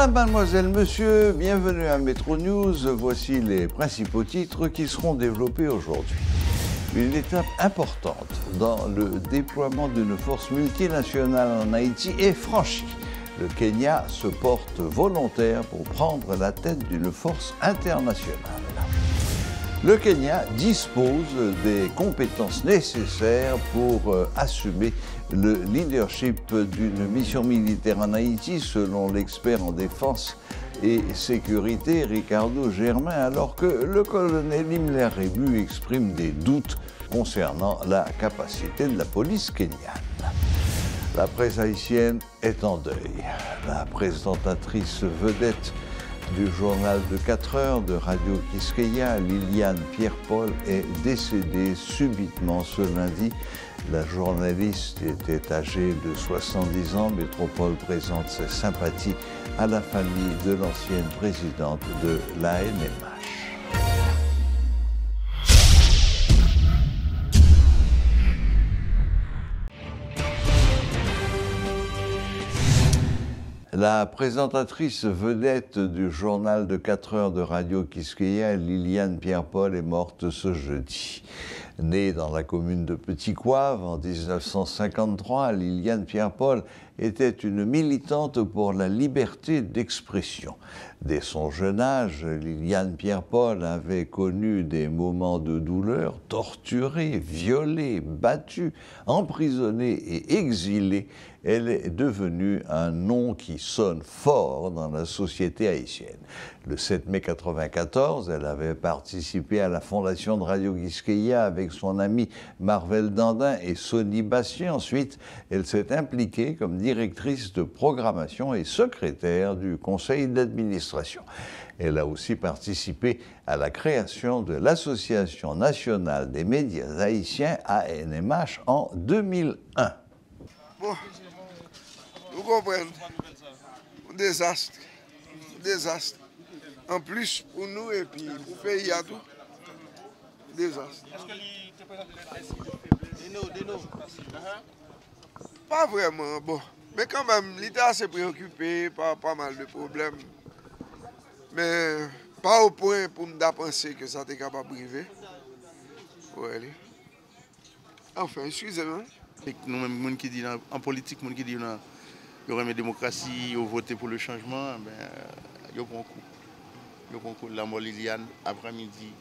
Mesdames, Mademoiselles, Messieurs, bienvenue à Métro News. Voici les principaux titres qui seront développés aujourd'hui. Une étape importante dans le déploiement d'une force multinationale en Haïti est franchie. Le Kenya se porte volontaire pour prendre la tête d'une force internationale. Le Kenya dispose des compétences nécessaires pour assumer le leadership d'une mission militaire en Haïti, selon l'expert en défense et sécurité Ricardo Germain, alors que le colonel Imler Rebu exprime des doutes concernant la capacité de la police kenyane. La presse haïtienne est en deuil. La présentatrice vedette du journal de 4 heures de Radio Quisqueya, Liliane Pierre-Paul, est décédée subitement ce lundi. La journaliste était âgée de 70 ans. Métropole présente ses sympathies à la famille de l'ancienne présidente de l'ANMH. La présentatrice vedette du journal de 4 heures de Radio Quisqueya, Liliane Pierre-Paul, est morte ce jeudi. Née dans la commune de Petit-Couave en 1953, Liliane Pierre-Paul était une militante pour la liberté d'expression. Dès son jeune âge, Liliane Pierre-Paul avait connu des moments de douleur, torturée, violée, battue, emprisonnée et exilée. Elle est devenue un nom qui sonne fort dans la société haïtienne. Le 7 mai 1994, elle avait participé à la fondation de Radio Quisqueya avec son amie Marvel Dandin et Sonny Bastien. Ensuite, elle s'est impliquée comme directrice de programmation et secrétaire du conseil d'administration. Elle a aussi participé à la création de l'Association nationale des médias haïtiens, ANMH, en 2001. Bon, vous comprenez, un désastre, En plus, pour nous et puis pour le pays, il y a tout. Désastre. Est-ce que l'État présente Pas vraiment, bon. Mais quand même, l'État s'est préoccupé par pas mal de problèmes. Mais pas au point pour me penser que ça était capable de briver. Ouais. Enfin, excusez-moi. Nous-mêmes, gens qui disent en politique, gens qui disent qu'il y aurait une démocratie, ils ont voté pour le changement, ils ont pris un coup. Ils ont pris un coup de la mort Liliane après-midi,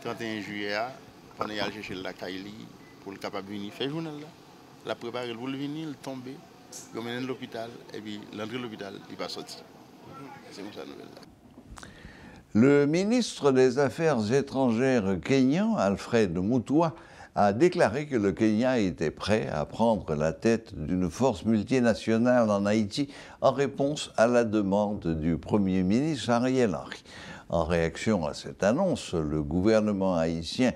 31 juillet, pendant qu'il a cherché la Kaili pour le capable de venir faire le journal. La préparer pour le venir, le tomber, il mené à l'hôpital, et puis l'entrée de l'hôpital, il va sortir. C'est comme ça la nouvelle. Le ministre des Affaires étrangères kenyan, Alfred Mutua, a déclaré que le Kenya était prêt à prendre la tête d'une force multinationale en Haïti en réponse à la demande du Premier ministre Ariel Henry. En réaction à cette annonce, le gouvernement haïtien,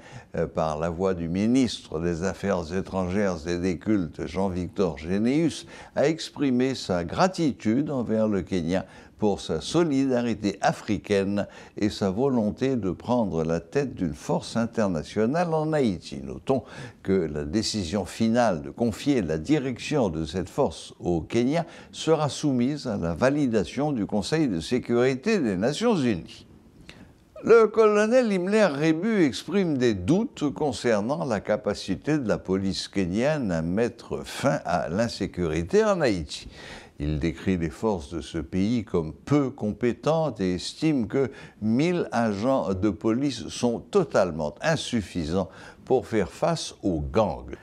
par la voix du ministre des Affaires étrangères et des cultes, Jean-Victor Généus, a exprimé sa gratitude envers le Kenya pour sa solidarité africaine et sa volonté de prendre la tête d'une force internationale en Haïti. Notons que la décision finale de confier la direction de cette force au Kenya sera soumise à la validation du Conseil de sécurité des Nations Unies. Le colonel Imler Rebu exprime des doutes concernant la capacité de la police kenyane à mettre fin à l'insécurité en Haïti. Il décrit les forces de ce pays comme peu compétentes et estime que 1000 agents de police sont totalement insuffisants pour faire face aux gangs.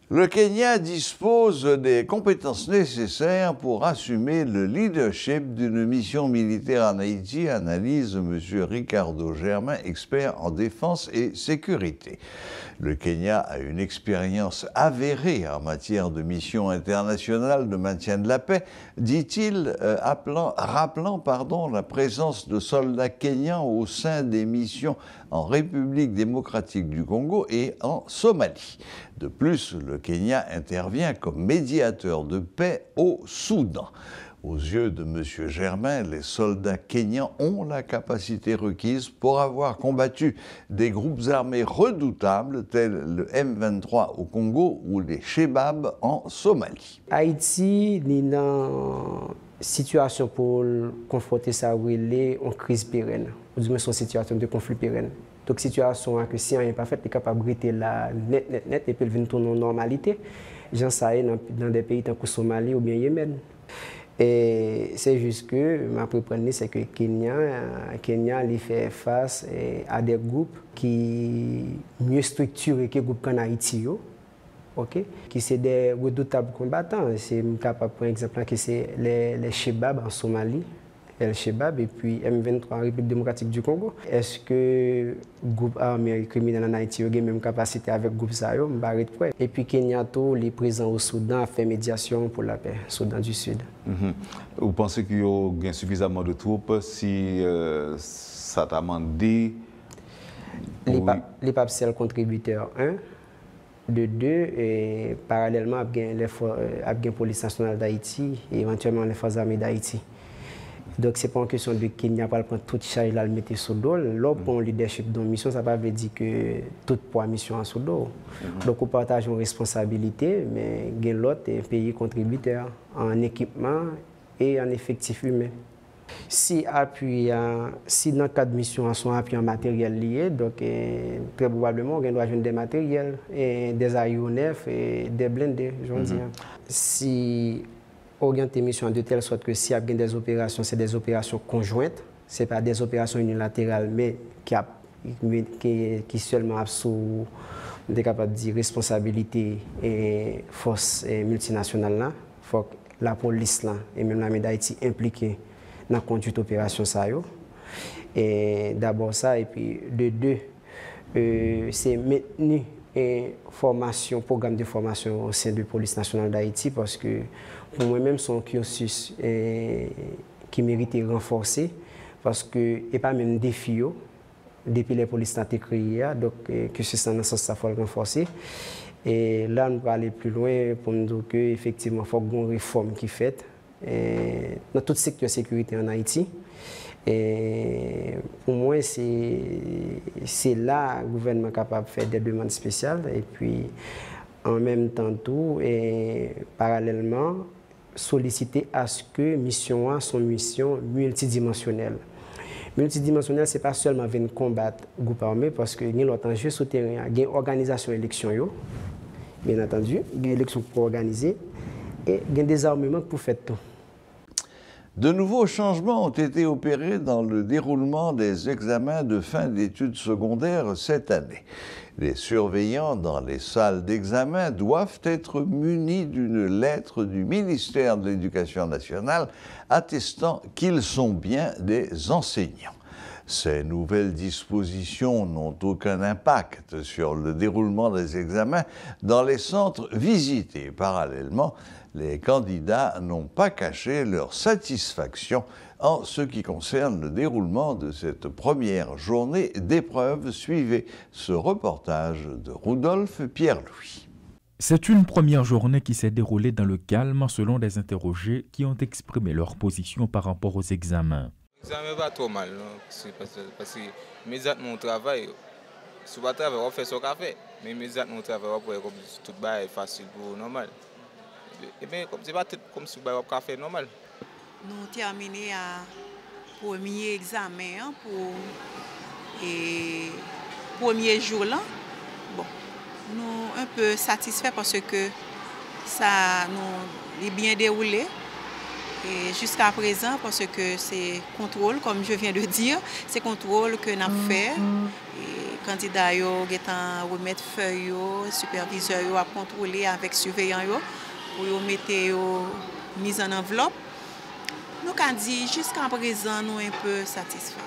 Le Kenya dispose des compétences nécessaires pour assumer le leadership d'une mission militaire en Haïti, analyse M. Ricardo Germain, expert en défense et sécurité. Le Kenya a une expérience avérée en matière de missions internationales de maintien de la paix, dit-il, rappelant la présence de soldats kenyans au sein des missions en République démocratique du Congo et en Somalie. De plus, le Kenya intervient comme médiateur de paix au Soudan. Aux yeux de M. Germain, les soldats kenyans ont la capacité requise pour avoir combattu des groupes armés redoutables tels le M23 au Congo ou les Chebab en Somalie. Haïti, situation pour confronter ça en crise pérenne, ou du moins son situation de conflit pérenne. Donc situation que si on n'est pas fait, est capable de rester là net et puis venir tourner en normalité. J'en sais dans des pays comme Somalie ou bien Yémen. Et c'est juste que ma préprendre c'est que Kenya il fait face à des groupes qui mieux structurés que les groupes en Haïti. Okay? Qui sont des redoutables combattants. C'est capable par exemple que c'est les Chebab en Somalie, El-Shebab et puis M23 en République démocratique du Congo. Est-ce que le groupe armé criminel en Haïti a la même capacité avec le groupe Sahel? Et puis Kenyato, les présents au Soudan, a fait médiation pour la paix, Soudan du Sud. Vous pensez qu'il y a suffisamment de troupes si ça t'a demandé? Les papes, c'est le contributeur 1. De 2, et parallèlement, la police nationale d'Haïti et éventuellement les forces armées d'Haïti. Donc, ce n'est pas une question de Kenya pas prendre toute charge et la mettre sur le dos. Là, pour le leadership de mission, ça ne veut pas dire que toute poids mission est sur le dos. Donc, on partage une responsabilité, mais il y a l'autre pays contributeur en équipement et en effectif humain. Si dans le cadre de mission, son appui en matériel lié, donc très probablement, on doit jouer des matériels, des aéronefs et des blindés, je veux dire. Si orienter mission de telle sorte que s'il y a des opérations, c'est des opérations conjointes, ce n'est pas des opérations unilatérales, mais qui seulement sous des capables de dire responsabilité et force multinationale là, faut que la police là et même l'armée d'Haïti impliquée dans la conduite opération ça yo. Et d'abord ça et puis de 2 c'est maintenir formation, programme de formation au sein de la police nationale d'Haïti parce que pour moi-même son cursus qui mérite renforcer parce que et pas même défi depuis les polices ont été créées donc que c'est dans ce sens ça faut renforcer. Et là nous va aller plus loin pour nous dire que effectivement faut une réforme qui faite dans tout secteur de sécurité en Haïti. Et pour moi, c'est là que le gouvernement est capable de faire des demandes spéciales et puis en même temps tout et parallèlement solliciter à ce que mission soit une mission multidimensionnelle. Multidimensionnelle, ce n'est pas seulement venir combattre le groupe armé parce qu'il y a l'autre enjeu souterrain, il y a une organisation élection, bien entendu, il y a une élection pour organiser et il y a des armements pour faire tout. De nouveaux changements ont été opérés dans le déroulement des examens de fin d'études secondaires cette année. Les surveillants dans les salles d'examen doivent être munis d'une lettre du ministère de l'Éducation nationale attestant qu'ils sont bien des enseignants. Ces nouvelles dispositions n'ont aucun impact sur le déroulement des examens dans les centres visités. Parallèlement, les candidats n'ont pas caché leur satisfaction en ce qui concerne le déroulement de cette première journée d'épreuve. Suivez ce reportage de Rudolph Pierre-Louis. C'est une première journée qui s'est déroulée dans le calme selon des interrogés qui ont exprimé leur position par rapport aux examens. L'examen va trop mal, parce que immédiatement on travaille. Si on travaille, on fait ce qu'on fait, mais immédiatement on travaille, on peut tout est facile pour normal. Et bien, c'est pas comme si on peut faire normal. Nous terminons à premier examen pour le premier jour là. Bon, nous un peu satisfaits parce que ça nous est bien déroulé. Et jusqu'à présent, parce que c'est contrôle, comme je viens de dire, c'est contrôle que nous avons fait. Les candidats ont remettre feuilles, superviseurs à contrôler avec surveillants pour mettre mise en enveloppe. Nous avons dit jusqu'à présent, nous sommes un peu satisfaits.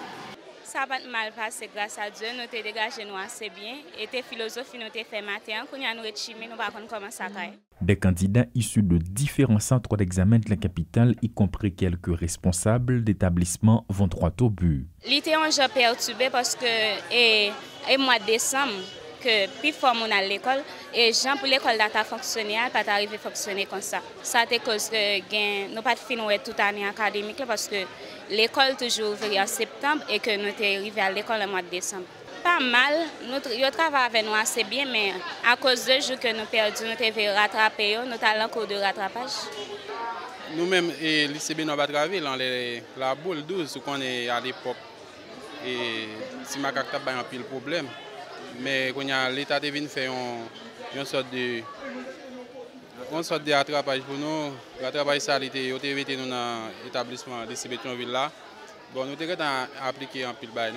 Ça va mal passé grâce à Dieu, nous avons dégagé nous assez bien. Et tes philosophies, nous avons fait matin, nous avons réchimé, nous avons commencé à faire. Des candidats issus de différents centres d'examen de la capitale, y compris quelques responsables d'établissements, vont droit au but. L'été, on a perturbé parce que et mois de décembre, que plus fort on à l'école, et gens pour l'école data fonctionner, pas arriver à fonctionner comme ça. Ça c'est cause que nous pas finir toute année académique parce que l'école toujours ouverte en septembre et que nous sommes arrivés à l'école le mois de décembre. Pas mal, nous travaillons avec nous assez bien, mais à cause de jours que nous perdons, nous devons rattraper, nous avons un cours de rattrapage. nous-mêmes, et l'ICB n'a pas travaillé dans la boule 12, ce qu'on est à l'époque. Et si ma carte a un pile problème. Mais quand l'État est venu faire une sorte de rattrapage pour nous, rattrapage ça, il était évité dans l'établissement l'ICB Thionville là. Bon, nous avons appliqué un pile bail.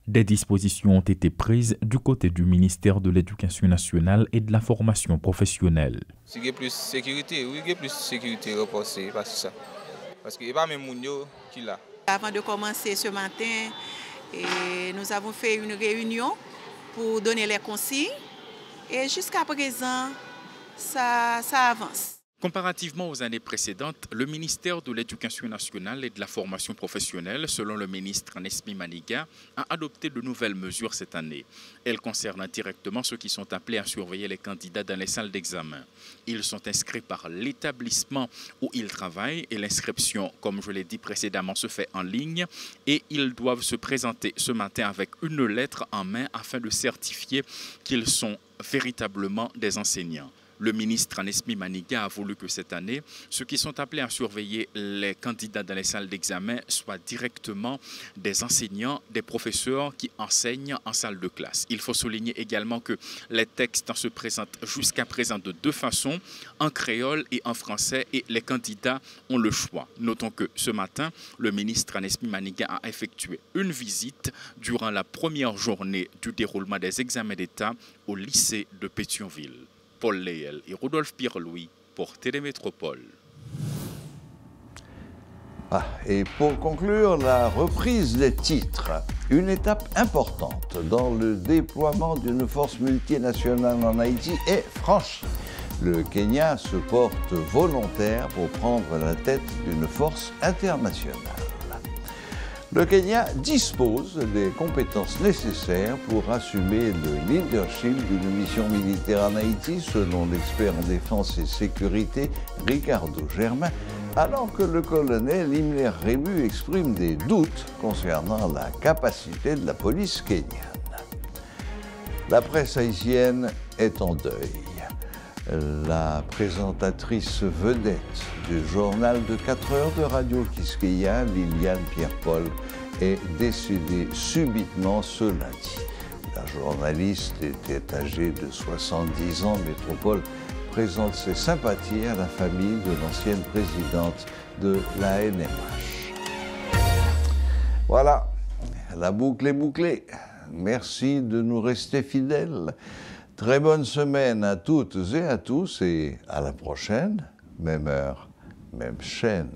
Des dispositions ont été prises du côté du ministère de l'Éducation nationale et de la formation professionnelle. Si il y a plus de sécurité, oui, il y a plus de sécurité reposée, parce qu'il n'y a pas même Mounio qui l'a. Avant de commencer ce matin, nous avons fait une réunion pour donner les consignes et jusqu'à présent, ça avance. Comparativement aux années précédentes, le ministère de l'Éducation nationale et de la formation professionnelle, selon le ministre Nesmi Maniga, a adopté de nouvelles mesures cette année. Elles concernent directement ceux qui sont appelés à surveiller les candidats dans les salles d'examen. Ils sont inscrits par l'établissement où ils travaillent et l'inscription, comme je l'ai dit précédemment, se fait en ligne et ils doivent se présenter ce matin avec une lettre en main afin de certifier qu'ils sont véritablement des enseignants. Le ministre Nesmi Maniga a voulu que cette année, ceux qui sont appelés à surveiller les candidats dans les salles d'examen soient directement des enseignants, des professeurs qui enseignent en salle de classe. Il faut souligner également que les textes se présentent jusqu'à présent de deux façons, en créole et en français, et les candidats ont le choix. Notons que ce matin, le ministre Nesmi Maniga a effectué une visite durant la première journée du déroulement des examens d'État au lycée de Pétionville. Paul Léel et Rodolphe Pierre-Louis pour Télémétropole. Et pour conclure, la reprise des titres, une étape importante dans le déploiement d'une force multinationale en Haïti est franchie. Le Kenya se porte volontaire pour prendre la tête d'une force internationale. Le Kenya dispose des compétences nécessaires pour assumer le leadership d'une mission militaire en Haïti, selon l'expert en défense et sécurité Ricardo Germain, alors que le colonel Imler Rébu exprime des doutes concernant la capacité de la police kenyane. La presse haïtienne est en deuil. La présentatrice vedette du journal de 4 heures de Radio Quisqueya, Liliane Pierre-Paul, est décédée subitement ce lundi. La journaliste était âgée de 70 ans. Métropole présente ses sympathies à la famille de l'ancienne présidente de la NMH. Voilà, la boucle est bouclée. Merci de nous rester fidèles. Très bonne semaine à toutes et à tous et à la prochaine, même heure, même chaîne.